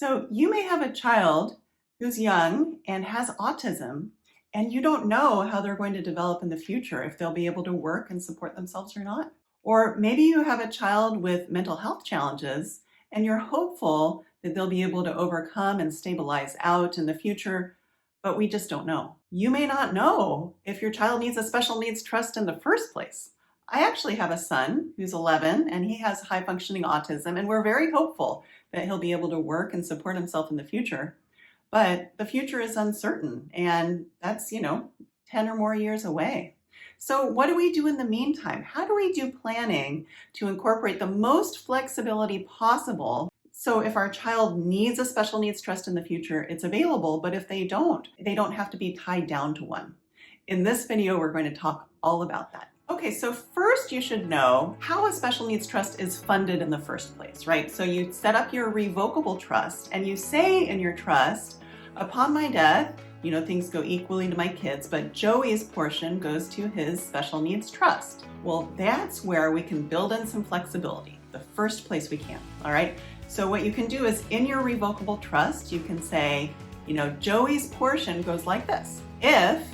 So you may have a child who's young and has autism, and you don't know how they're going to develop in the future, if they'll be able to work and support themselves or not. Or maybe you have a child with mental health challenges, and you're hopeful that they'll be able to overcome and stabilize out in the future, but we just don't know. You may not know if your child needs a special needs trust in the first place. I actually have a son who's 11 and he has high functioning autism, and we're very hopeful that he'll be able to work and support himself in the future. But the future is uncertain, and that's, 10 or more years away. So what do we do in the meantime? How do we do planning to incorporate the most flexibility possible? So if our child needs a special needs trust in the future, it's available, but if they don't have to be tied down to one. In this video, we're going to talk all about that. Okay, so first you should know how a special needs trust is funded in the first place, right? So you set up your revocable trust and you say in your trust, upon my death, things go equally to my kids, but Joey's portion goes to his special needs trust. Well, that's where we can build in some flexibility, the first place we can, all right? So what you can do is in your revocable trust, you can say, Joey's portion goes like this. If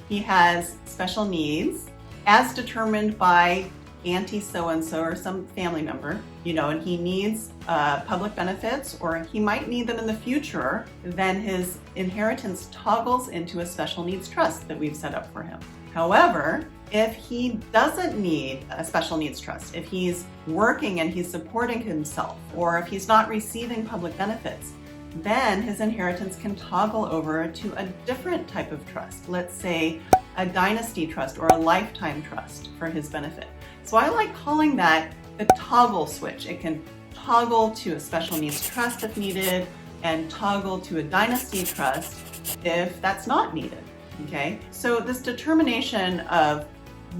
he has special needs as determined by Auntie so-and-so or some family member, and he needs public benefits, or he might need them in the future, then his inheritance toggles into a special needs trust that we've set up for him. However, if he doesn't need a special needs trust, if he's working and he's supporting himself, or if he's not receiving public benefits, then his inheritance can toggle over to a different type of trust. Let's say a dynasty trust or a lifetime trust for his benefit. So I like calling that the toggle switch. It can toggle to a special needs trust if needed, and toggle to a dynasty trust if that's not needed, okay? So this determination of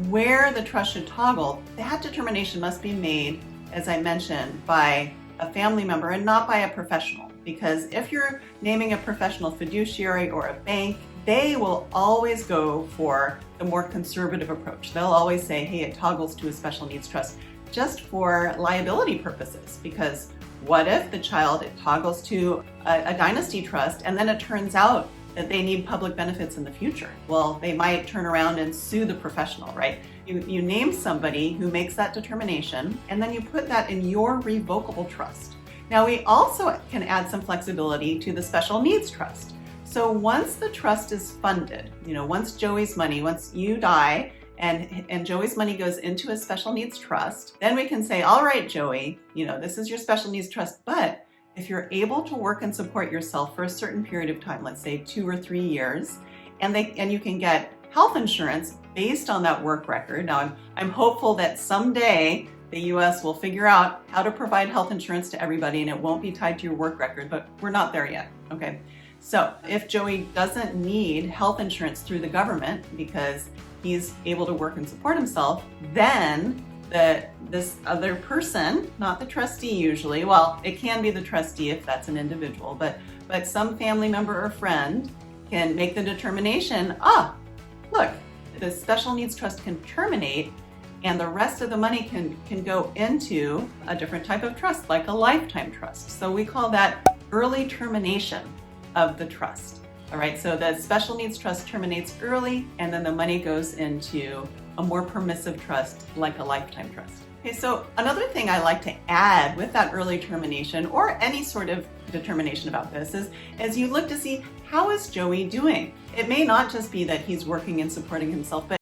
where the trust should toggle, that determination must be made, as I mentioned, by a family member and not by a professional. Because if you're naming a professional fiduciary or a bank, they will always go for the more conservative approach. They'll always say, hey, it toggles to a special needs trust just for liability purposes. Because what if the child, it toggles to a dynasty trust, and then it turns out that they need public benefits in the future? Well, they might turn around and sue the professional, right? You name somebody who makes that determination, and then you put that in your revocable trust. Now, we also can add some flexibility to the special needs trust. So once the trust is funded, once you die and Joey's money goes into a special needs trust, then we can say, all right, Joey, this is your special needs trust, but if you're able to work and support yourself for a certain period of time, let's say 2 or 3 years, and you can get health insurance based on that work record. Now, I'm hopeful that someday the US will figure out how to provide health insurance to everybody and it won't be tied to your work record, but we're not there yet, okay? So if Joey doesn't need health insurance through the government because he's able to work and support himself, then this other person, not the trustee usually, well, it can be the trustee if that's an individual, but some family member or friend can make the determination, look, the special needs trust can terminate and the rest of the money can go into a different type of trust, like a lifetime trust. So we call that early termination of the trust. All right, so the special needs trust terminates early, and then the money goes into a more permissive trust, like a lifetime trust. Okay, so another thing I like to add with that early termination, or any sort of determination about this, is as you look to see, how is Joey doing? It may not just be that he's working and supporting himself, but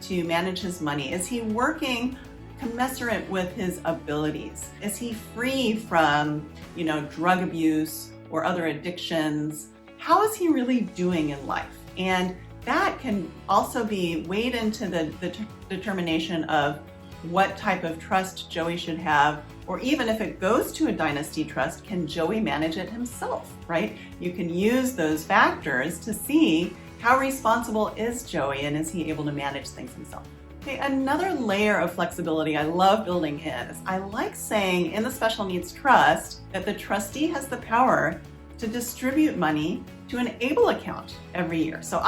to manage his money. Is he working commensurate with his abilities? Is he free from, drug abuse or other addictions? How is he really doing in life? And that can also be weighed into the determination of what type of trust Joey should have, or even if it goes to a dynasty trust, can Joey manage it himself, right? You can use those factors to see how responsible is Joey and is he able to manage things himself. Okay, another layer of flexibility I love building in is I like saying in the special needs trust that the trustee has the power to distribute money to an ABLE account every year. So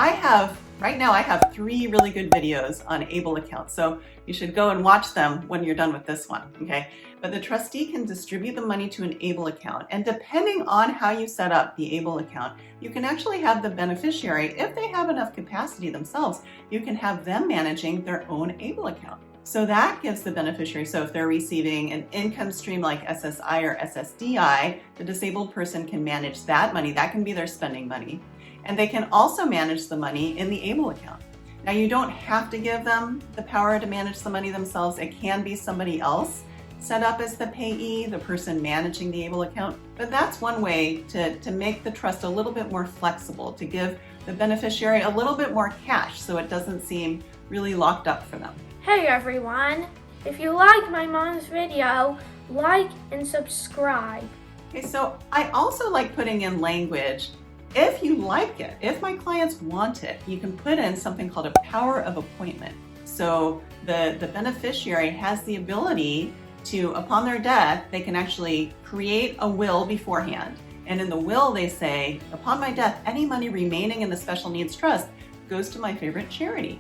right now I have 3 really good videos on ABLE accounts. So you should go and watch them when you're done with this one, okay? But the trustee can distribute the money to an ABLE account. And depending on how you set up the ABLE account, you can actually have the beneficiary, if they have enough capacity themselves, you can have them managing their own ABLE account. So that gives the beneficiary, so if they're receiving an income stream like SSI or SSDI, the disabled person can manage that money. That can be their spending money. And they can also manage the money in the ABLE account. Now, you don't have to give them the power to manage the money themselves. It can be somebody else set up as the payee, the person managing the ABLE account. But that's one way to make the trust a little bit more flexible, to give the beneficiary a little bit more cash so it doesn't seem really locked up for them. Hey everyone! If you like my mom's video, like and subscribe. Okay, so I also like putting in language. If you like it, if my clients want it, you can put in something called a power of appointment. So the beneficiary has the ability to, upon their death, they can actually create a will beforehand. And in the will, they say, upon my death, any money remaining in the special needs trust goes to my favorite charity,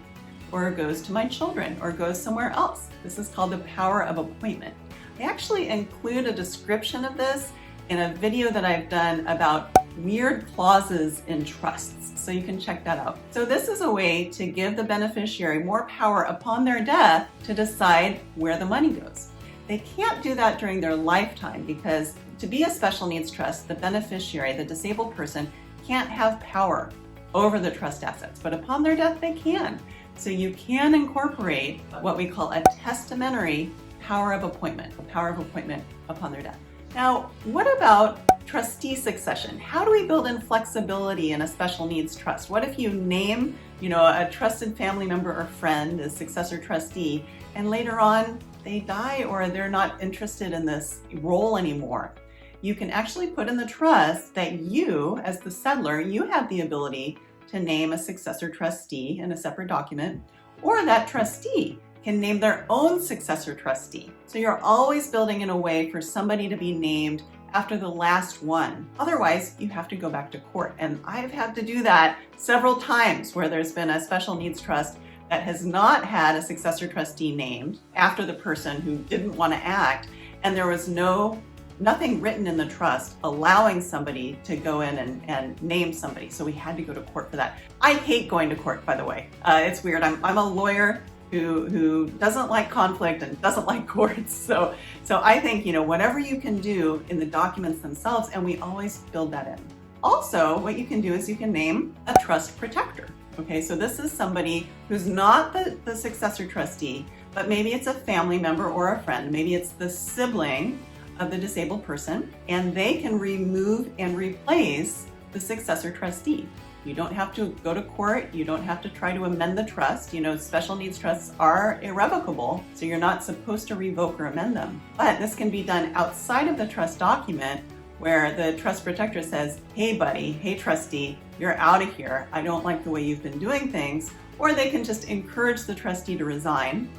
or goes to my children, or goes somewhere else. This is called the power of appointment. I actually include a description of this in a video that I've done about weird clauses in trusts, so you can check that out. So this is a way to give the beneficiary more power upon their death to decide where the money goes. They can't do that during their lifetime because to be a special needs trust, the beneficiary, the disabled person, can't have power over the trust assets, but upon their death they can. So you can incorporate what we call a testamentary power of appointment, a power of appointment upon their death. Now, what about trustee succession? How do we build in flexibility in a special needs trust? What if you name, a trusted family member or friend as successor trustee, and later on they die or they're not interested in this role anymore? You can actually put in the trust that you, as the settlor, you have the ability to name a successor trustee in a separate document, or that trustee can name their own successor trustee. So you're always building in a way for somebody to be named after the last one. Otherwise, you have to go back to court. And I've had to do that several times where there's been a special needs trust that has not had a successor trustee named after the person who didn't want to act, and there was nothing written in the trust allowing somebody to go in and name somebody. So we had to go to court for that. I hate going to court, by the way. It's weird. I'm a lawyer who doesn't like conflict and doesn't like courts. So I think, whatever you can do in the documents themselves, and we always build that in. Also, what you can do is you can name a trust protector. Okay, so this is somebody who's not the successor trustee, but maybe it's a family member or a friend. Maybe it's the sibling of the disabled person, and they can remove and replace the successor trustee. You don't have to go to court. You don't have to try to amend the trust. Special needs trusts are irrevocable, so you're not supposed to revoke or amend them. But this can be done outside of the trust document where the trust protector says, hey buddy, hey trustee, you're out of here. I don't like the way you've been doing things. Or they can just encourage the trustee to resign,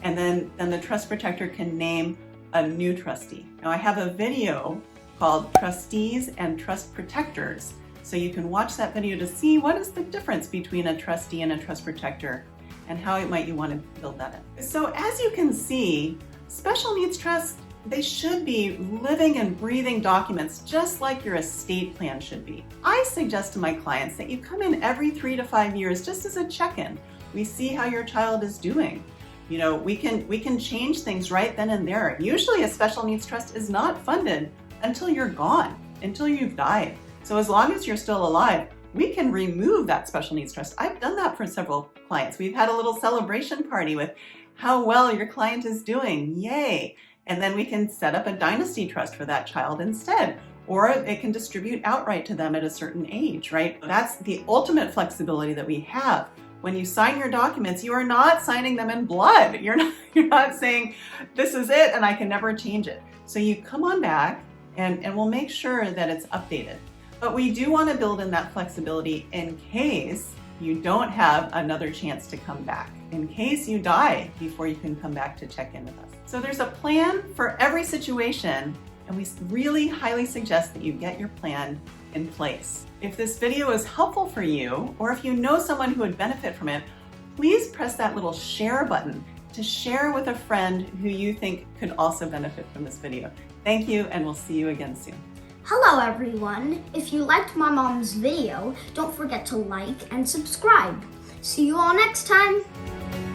and then the trust protector can name a new trustee. Now I have a video called Trustees and Trust Protectors, so you can watch that video to see what is the difference between a trustee and a trust protector and how might you want to build that in. So as you can see, special needs trusts, they should be living and breathing documents just like your estate plan should be. I suggest to my clients that you come in every 3 to 5 years just as a check-in. We see how your child is doing. We can change things right then and there. Usually a special needs trust is not funded until you're gone, until you've died. So as long as you're still alive, we can remove that special needs trust. I've done that for several clients. We've had a little celebration party with how well your client is doing, yay. And then we can set up a dynasty trust for that child instead, or it can distribute outright to them at a certain age, right? That's the ultimate flexibility that we have. When you sign your documents, you are not signing them in blood. You're not saying, this is it and I can never change it. So you come on back and we'll make sure that it's updated. But we do want to build in that flexibility in case you don't have another chance to come back, in case you die before you can come back to check in with us. So there's a plan for every situation, and we really highly suggest that you get your plan in place. If this video is helpful for you, or if you know someone who would benefit from it, please press that little share button to share with a friend who you think could also benefit from this video. Thank you, and we'll see you again soon. Hello everyone! If you liked my mom's video, don't forget to like and subscribe. See you all next time!